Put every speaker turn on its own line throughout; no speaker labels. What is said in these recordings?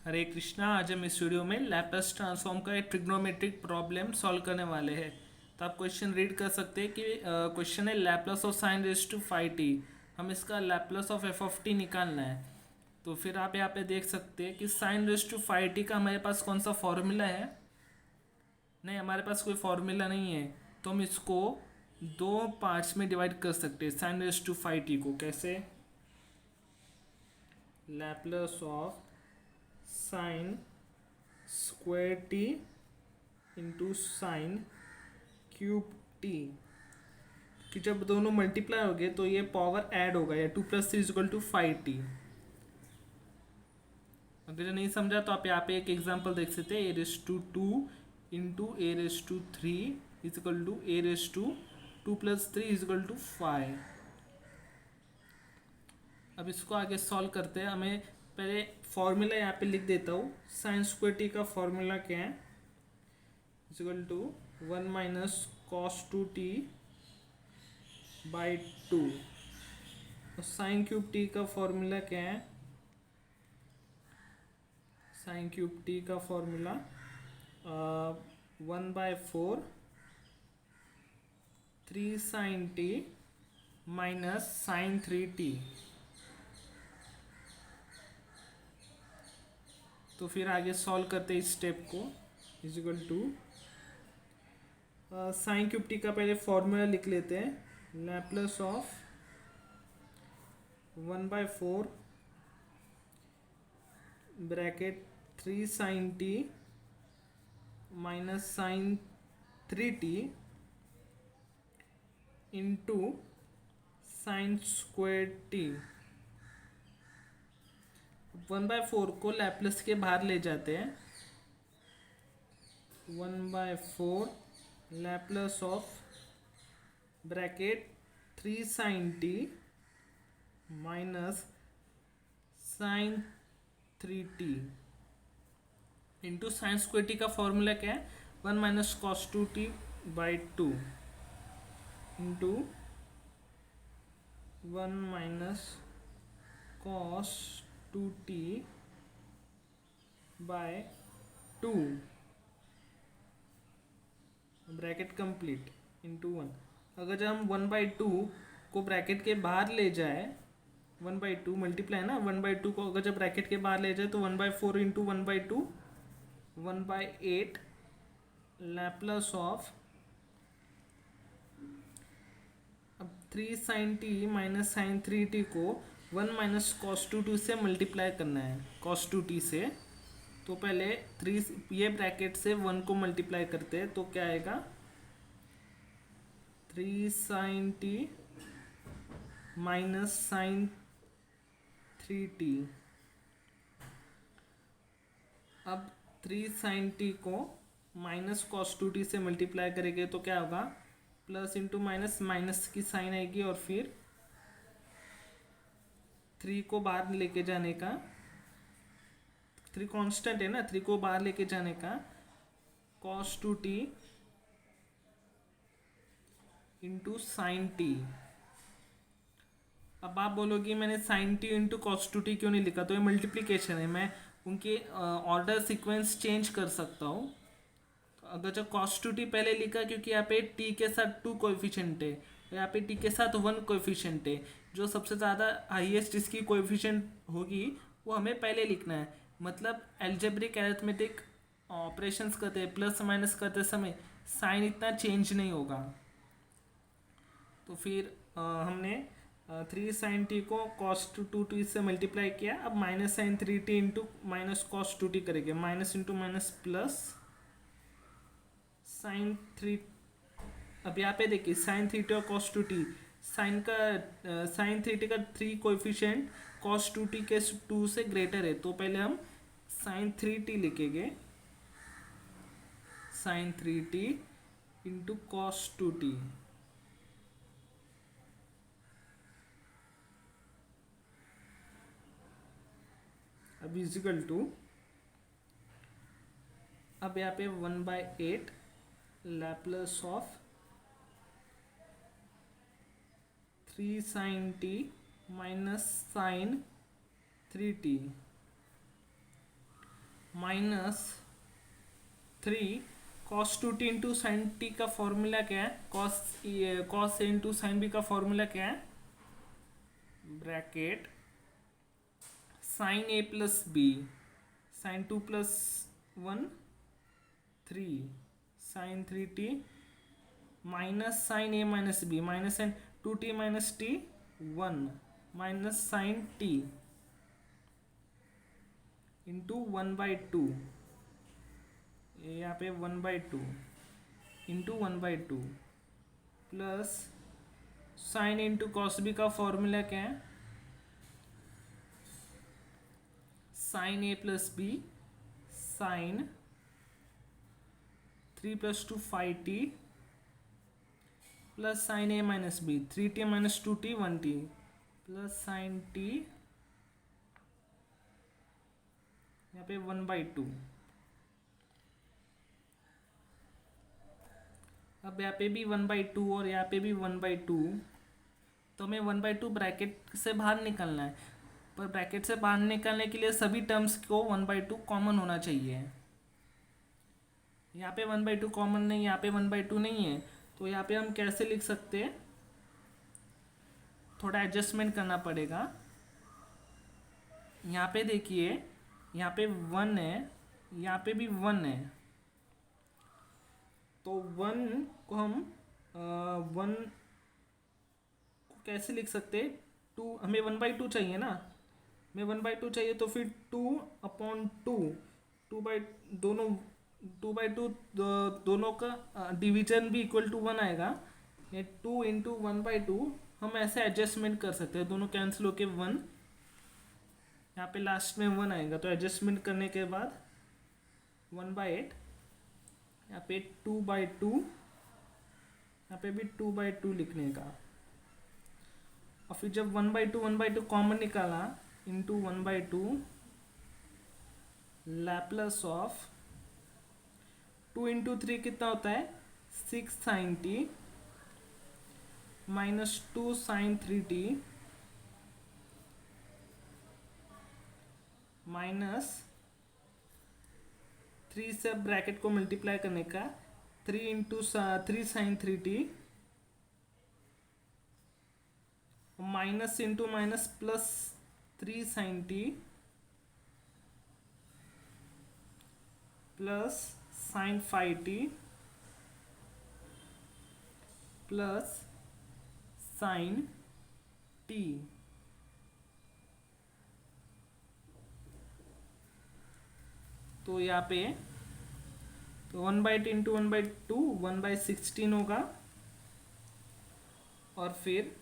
हरे कृष्णा। आज हम इस वीडियो में लैप्लास ट्रांसफॉर्म का एक ट्रिग्नोमेट्रिक प्रॉब्लम सॉल्व करने वाले हैं। तो आप क्वेश्चन रीड कर सकते हैं कि क्वेश्चन है Laplace of sine raise to five t. हम इसका Laplace of f of t निकालना है। तो फिर आप यहाँ पे देख सकते हैं कि sine raise to five t का हमारे पास कौन सा फॉर्मूला है। नहीं, हमारे पास कोई फॉर्मूला नहीं है। तो हम इसको दो पार्ट्स में डिवाइड कर सकते हैं sine raise to five t को। कैसे? Laplace of sine square t into sine cube t. कि जब दोनों मल्टीप्लाई हो गए तो ये पावर ऐड होगा, या 2+3 = 5t। अगर नहीं समझा तो आप यहाँ पे एक एग्जांपल देख सकते हैं। a⁻² into a⁻³ is equal to a⁻2+3 = 5। अब इसको आगे सॉल्व करते हैं। हमें पहले फॉर्मूला यहाँ पे लिख देता हूँ। साइन स्क्वायर टी का फॉर्मूला क्या है? Is equal to 1 - cos2t/2। और साइन क्यूब टी का फॉर्मूला क्या है? साइन क्यूब टी का formula 1/4 3 sin t minus sine 3t। तो फिर आगे सॉल्व करते हैं इस स्टेप को। Is equal to sine cube t का पहले फॉर्मूला लिख लेते हैं। Laplace of 1/4 bracket 3 sin t minus sine 3t into sine square t. 1/4 को लैप्लास के बाहर ले जाते हैं। 1/4 Laplace of bracket 3 sin t minus sine 3t into sine square t का फॉर्मूला क्या है? 1 - cos2t/2 into 1 - cos2t/2 bracket complete into 1। अगर जब हम 1/2 को ब्रैकेट के बाहर ले जाए, 1/2 मल्टीप्लाई ना, 1/2 को अगर जब ब्रैकेट के बाहर ले जाए तो 1/4 इंटू 1/2 1/8 लैप्लास ऑफ। अब 3 sin t minus sine 3t को 1 - cos2t से मल्टीप्लाई करना है, cos2t से। तो पहले 3 ये ब्रैकेट से 1 को मल्टीप्लाई करते हैं तो क्या आएगा? 3 sin t minus sine 3t। अब 3 sin t को माइनस cos2t से मल्टीप्लाई करेंगे तो क्या होगा? प्लस इंटू माइनस, माइनस की साइन आएगी और फिर 3 को बाहर लेके जाने का, 3 कांस्टेंट है ना, 3 को बाहर लेके जाने का cos2t इंटू साइन टी। अब आप बोलोगे मैंने साइन टी इंटू cos2t क्यों नहीं लिखा? तो ये मल्टीप्लिकेशन है, मैं उनके ऑर्डर सीक्वेंस चेंज कर सकता हूँ। तो अगर जो cos2t पहले लिखा क्योंकि यहाँ पे t के साथ 2 कोएफिशिएंट है, यहाँ पे t के साथ 1 कोएफिशिएंट है। जो सबसे ज़्यादा हाईएस्ट जिसकी कोएफिशिएंट होगी वो हमें पहले लिखना है। मतलब एल्जेब्रिक अरिथमेटिक ऑपरेशंस करते हैं, प्लस माइनस करते समय साइन इतना चेंज नहीं होगा। तो फिर हमने 3 sin t को cos2t से मल्टीप्लाई किया। अब minus sine 3t into minus cos2t करेंगे। Minus into minus plus sign 3। अब यहाँ पे देखिए साइन 3t और cos2t, साइन 3t का 3 कोएफिशिएंट cos2t के 2 से ग्रेटर है। तो पहले हम साइन 3t लिखेंगे, साइन 3t इंटू cos2t। अब इजिकल टू, अब यहाँ पे 1/8 Laplace of 3 sin t minus sine 3t। Minus 3 cos two t into sine t का फॉर्मूला क्या है, cos A into sine B का फॉर्मूला क्या है, bracket sine A plus B sine 2 plus 1 3 sine 3t minus sine A minus B minus sine 2t minus t 1 minus sine t into 1/2, यहाँ पे 1/2 into 1/2 plus sine into cos B का formula क्या है, sine A plus B sine 3 + 2 5t plus sine A minus B 3t minus 2t 1t plus sine t यहाँ पे 1/2। अब यहाँ पे भी 1/2 और यहाँ पे भी 1/2, तो हमें 1/2 ब्रैकेट से बाहर निकलना है, पर ब्रैकेट से बाहर निकलने के लिए सभी टर्म्स को 1/2 कॉमन होना चाहिए। यहाँ पे 1/2 कॉमन नहीं, यहाँ पे 1/2 नहीं है, तो यहाँ पे हम कैसे लिख सकते हैं, थोड़ा एडजस्टमेंट करना पड़ेगा। यहाँ पे देखिए, यहाँ पे 1 है, यहाँ पे भी 1 है, तो 1 को हम 1 को कैसे लिख सकते, 2 हमें 1/2 चाहिए ना, हमें 1/2 चाहिए, तो फिर 2/2 दोनों 2/2 दोनों का डिवीजन भी इक्वल टू 1 आएगा, ये 2 इंटू 1/2 हम ऐसे एडजस्टमेंट कर सकते हैं, दोनों कैंसिल होके 1, यहाँ पे लास्ट में 1 आएगा, तो एडजस्टमेंट करने के बाद 1/8, यहाँ पे 2/2, यहाँ पे भी 2/2 लिखने का, और फिर जब 1/2 कॉमन निकाला इंटू 1/2 लैप्लस ऑफ 2 इंटू 3 कितना होता है 6 sine t minus 2 sine 3t minus 3 से ब्रैकेट को मल्टीप्लाई करने का 3 into 3 sine 3t minus into minus plus 3 sine t plus sine 5t plus sine t. तो यहाँ पे तो 1/2 इंटू 1/2 1/16 होगा, और फिर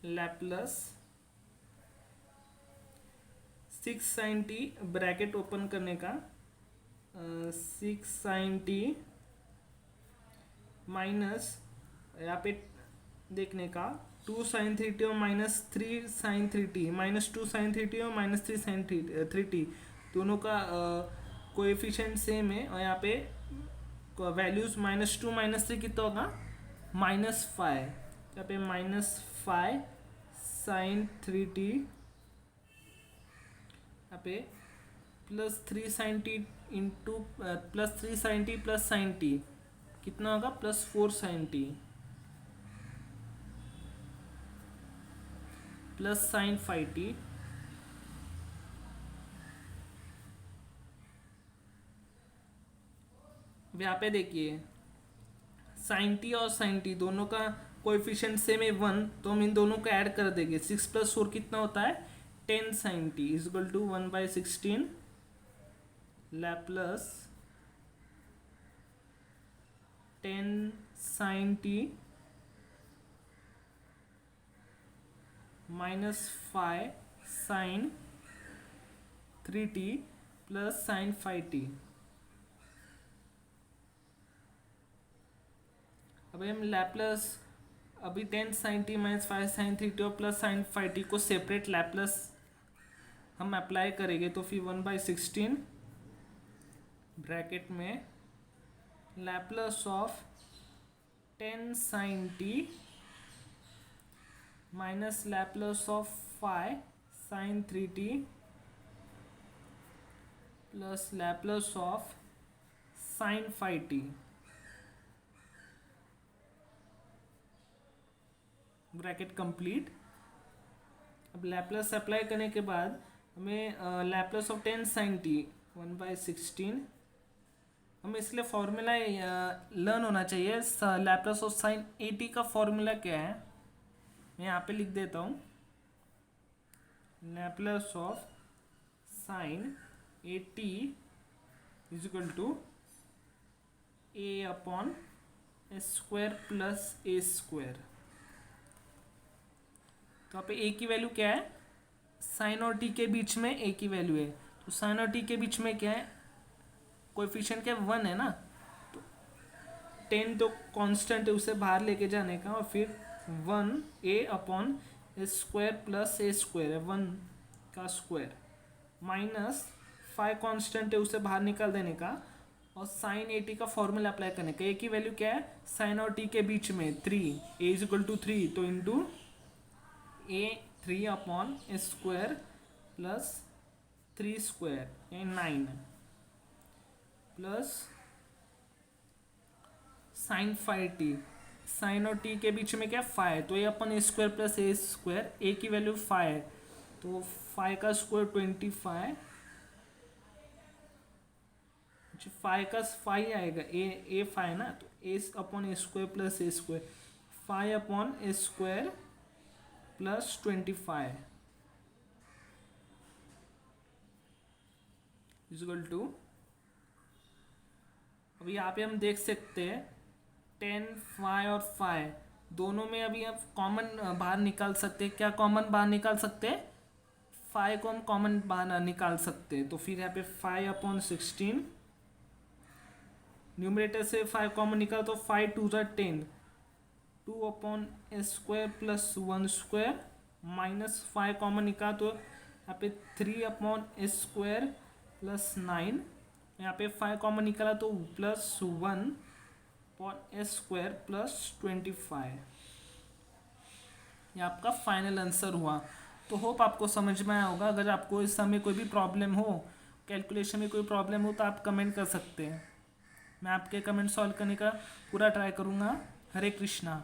Laplace 6 sine t bracket open करने का 6 साइन टी माइनस यहाँ पे देखने का 2 साइन 3t और minus 3 sine 3t minus 2 sine 3t और माइनस 3 साइन 3t दोनों का कोएफिशिएंट सेम है, और यहाँ पे वैल्यूज -2 -3 कितना होगा -5, यहाँ पे -5 साइन 3t, यहाँ पे plus 3 sine t into plus 3 sine t plus sine t कितना होगा +4 sign t plus sine 5t यहाँ पे देखिए साइन टी और साइन टी दोनों का कोएफिशिएंट सेम है 1, तो हम इन दोनों को ऐड कर देंगे, 6 + 4 कितना होता है 10 sine t equal to 1/16 Laplace 10 sine t -5 sine 3t plus sine 5t। अभी हम लैप्लस अभी 10 साइन टी -5 साइन 3t और प्लस साइन 5t को सेपरेट लैप्लस हम अप्लाई करेंगे, तो फिर 1/16 ब्रैकेट में Laplace of 10 sine t minus Laplace of 5 sine 3t plus Laplace of sine five t, bracket complete. अब लैप्लस अप्लाई करने के बाद हमें लैप्लस ऑफ 10 साइन टी 1/16, हमें इसलिए फॉर्मूला लर्न होना चाहिए। Laplace of sine a t का फॉर्मूला क्या है, मैं यहाँ पे लिख देता हूँ। Laplace of sine a t is equal to a upon square plus A square. तो यहाँ पे ए की वैल्यू क्या है, साइन और टी के बीच में ए की वैल्यू है, तो साइन और टी के बीच में क्या है, कोएफिशिएंट क्या है, 1 है ना, तो 10 तो कांस्टेंट है, उसे बाहर लेके जाने का, और फिर 1 ए अपॉन स्क्वायर प्लस ए स्क्वायर है 1 का स्क्वायर, माइनस 5 कांस्टेंट है, उसे बाहर निकाल देने का, और साइन ए टी का फॉर्मूला अप्लाई करने का। ए की वैल्यू क्या है, साइन और टी के बीच में 3, ए इज इक्वल टू 3, तो into a 3 upon square plus 3 square ये 9 plus sine five t, sine और टी के बीच में क्या 5, तो ये upon square plus A square, a की वैल्यू 5 है, तो 5 का स्क्वायर 25, 5 का 5 आएगा, ए 5 ना, तो A upon A square plus A square, 5 upon A square plus 25 equal to, अब यहाँ पे हम देख सकते हैं 10 5 और 5 दोनों में अभी आप कॉमन बाहर निकाल सकते हैं। क्या कॉमन बाहर निकाल सकते हैं, 5 को हम कॉमन बाहर निकाल सकते हैं, तो फिर यहाँ पे 5 अपॉन 16, न्यूमरेटर से 5 कॉमन निकाल तो 5 2 10, 2 upon square plus 1 square, minus 5 common निकाल तो यहाँ पे 3 अपॉन स्क्वायर प्लस 9, यहाँ पे 5 कॉमन निकाला तो प्लस 1 अपॉन स्क्वायर प्लस 25। ये आपका फाइनल आंसर हुआ। तो होप आपको समझ में आया होगा। अगर आपको इस समय कोई भी प्रॉब्लम हो, कैलकुलेशन में कोई प्रॉब्लम हो, तो आप कमेंट कर सकते हैं। मैं आपके कमेंट सॉल्व करने का पूरा ट्राई करूँगा। हरे कृष्णा।